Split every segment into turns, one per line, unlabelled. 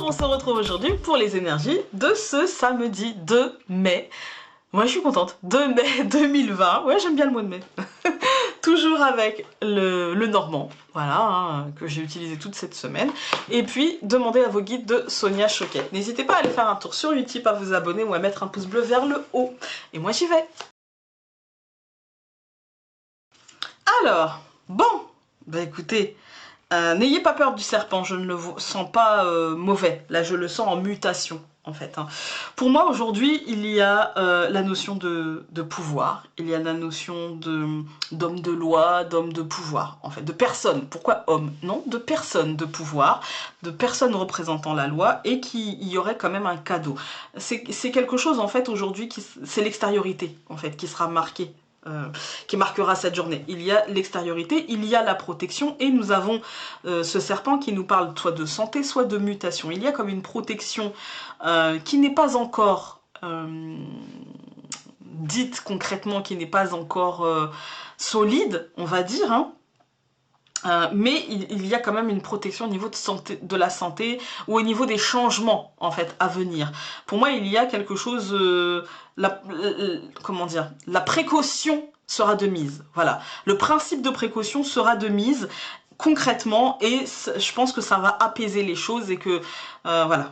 on se retrouve aujourd'hui pour les énergies de ce samedi 2 mai. Moi je suis contente, 2 mai 2020, ouais j'aime bien le mois de mai. Toujours avec le normand, voilà, hein, que j'ai utilisé toute cette semaine. Et puis, demandez à vos guides de Sonia Choquet. N'hésitez pas à aller faire un tour sur Utip, à vous abonner ou à mettre un pouce bleu vers le haut. Et moi j'y vais. Alors, bon, bah écoutez, n'ayez pas peur du serpent, je ne le sens pas mauvais. Là, je le sens en mutation, en fait. Hein. Pour moi, aujourd'hui, il y a la notion de pouvoir. Il y a la notion d'homme de loi, d'homme de pouvoir, en fait. De personne. Pourquoi homme? Non, de personne de pouvoir, de personne représentant la loi, et qu'il y aurait quand même un cadeau. C'est quelque chose, en fait, aujourd'hui, c'est l'extériorité, en fait, qui sera marquée. Qui marquera cette journée. Il y a l'extériorité, il y a la protection et nous avons ce serpent qui nous parle soit de santé, soit de mutation. Il y a comme une protection qui n'est pas encore dite concrètement, qui n'est pas encore solide, on va dire, hein. Mais il y a quand même une protection au niveau de la santé ou au niveau des changements en fait à venir. Pour moi, il y a quelque chose, comment dire, la précaution sera de mise. Voilà, le principe de précaution sera de mise concrètement et je pense que ça va apaiser les choses et que voilà,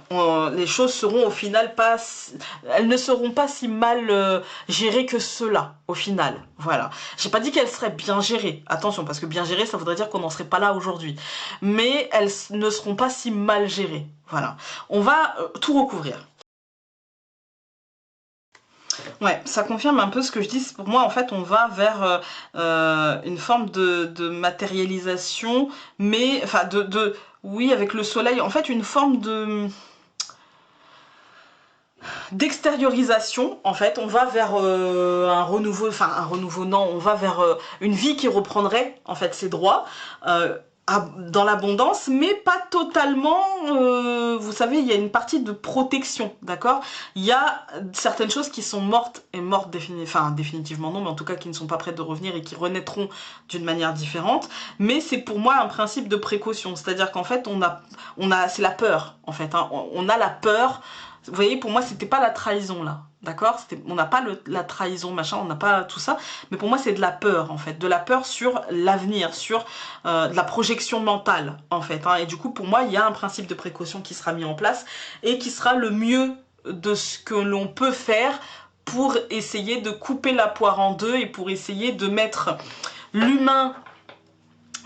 les choses seront au final pas, elles ne seront pas si mal gérées que cela au final. Voilà, j'ai pas dit qu'elles seraient bien gérées, attention, parce que bien gérées ça voudrait dire qu'on n'en serait pas là aujourd'hui, mais elles ne seront pas si mal gérées. Voilà, on va tout recouvrir. Ouais, ça confirme un peu ce que je dis. Pour moi, en fait, on va vers une forme de matérialisation, mais, enfin, oui, avec le soleil, en fait, une forme d'extériorisation. En fait, on va vers un renouveau, enfin, un renouveau, non, on va vers une vie qui reprendrait, en fait, ses droits. Dans l'abondance, mais pas totalement, vous savez, il y a une partie de protection, d'accord? Il y a certaines choses qui sont mortes, et mortes définitivement non, mais en tout cas qui ne sont pas prêtes de revenir et qui renaîtront d'une manière différente, mais c'est pour moi un principe de précaution, c'est-à-dire qu'en fait, c'est la peur, en fait, hein, on a la peur. Vous voyez, pour moi, c'était pas la trahison, là. D'accord? On n'a pas la trahison, machin, on n'a pas tout ça. Mais pour moi, c'est de la peur, en fait. De la peur sur l'avenir, sur de la projection mentale, en fait. Hein. Et du coup, pour moi, il y a un principe de précaution qui sera mis en place et qui sera le mieux de ce que l'on peut faire pour essayer de couper la poire en deux et pour essayer de mettre l'humain,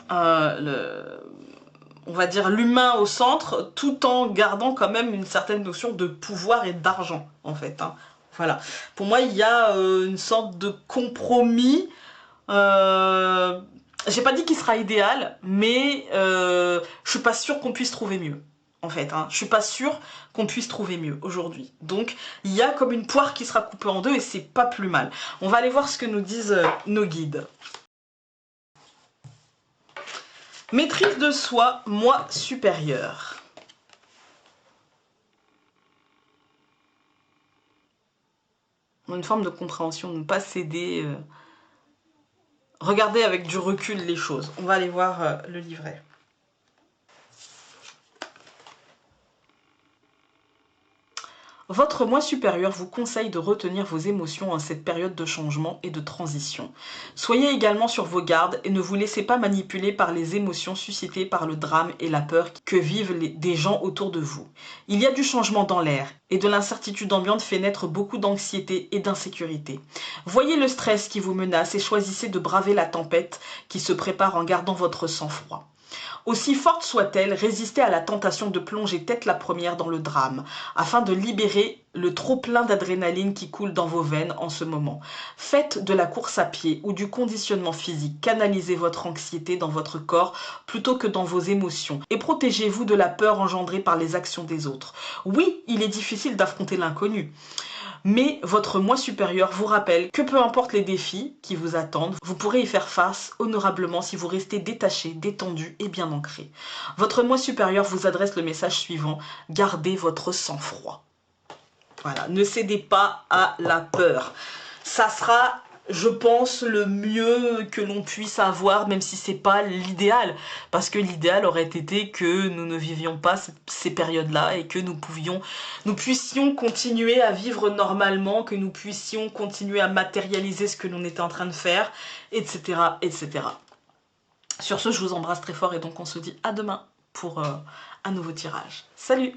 on va dire l'humain au centre, tout en gardant quand même une certaine notion de pouvoir et d'argent, en fait. Hein. Voilà. Pour moi, il y a une sorte de compromis. J'ai pas dit qu'il sera idéal, mais je suis pas sûre qu'on puisse trouver mieux. En fait, hein. Je suis pas sûre qu'on puisse trouver mieux aujourd'hui. Donc, il y a comme une poire qui sera coupée en deux et c'est pas plus mal. On va aller voir ce que nous disent nos guides. Maîtrise de soi, moi supérieur. Une forme de compréhension, ne pas céder. Regardez avec du recul les choses. On va aller voir le livret. Votre moi supérieur vous conseille de retenir vos émotions en cette période de changement et de transition. Soyez également sur vos gardes et ne vous laissez pas manipuler par les émotions suscitées par le drame et la peur que vivent des gens autour de vous. Il y a du changement dans l'air et de l'incertitude ambiante fait naître beaucoup d'anxiété et d'insécurité. Voyez le stress qui vous menace et choisissez de braver la tempête qui se prépare en gardant votre sang-froid. Aussi forte soit-elle, résistez à la tentation de plonger tête la première dans le drame, afin de libérer le trop-plein d'adrénaline qui coule dans vos veines en ce moment. Faites de la course à pied ou du conditionnement physique, canalisez votre anxiété dans votre corps plutôt que dans vos émotions, et protégez-vous de la peur engendrée par les actions des autres. Oui, il est difficile d'affronter l'inconnu. Mais votre moi supérieur vous rappelle que peu importe les défis qui vous attendent, vous pourrez y faire face honorablement si vous restez détaché, détendu et bien ancré. Votre moi supérieur vous adresse le message suivant: gardez votre sang-froid. Voilà, ne cédez pas à la peur. Ça sera je pense, le mieux que l'on puisse avoir, même si c'est pas l'idéal. Parce que l'idéal aurait été que nous ne vivions pas ces périodes-là et que nous puissions continuer à vivre normalement, que nous puissions continuer à matérialiser ce que l'on était en train de faire, etc., etc. Sur ce, je vous embrasse très fort et donc on se dit à demain pour un nouveau tirage. Salut!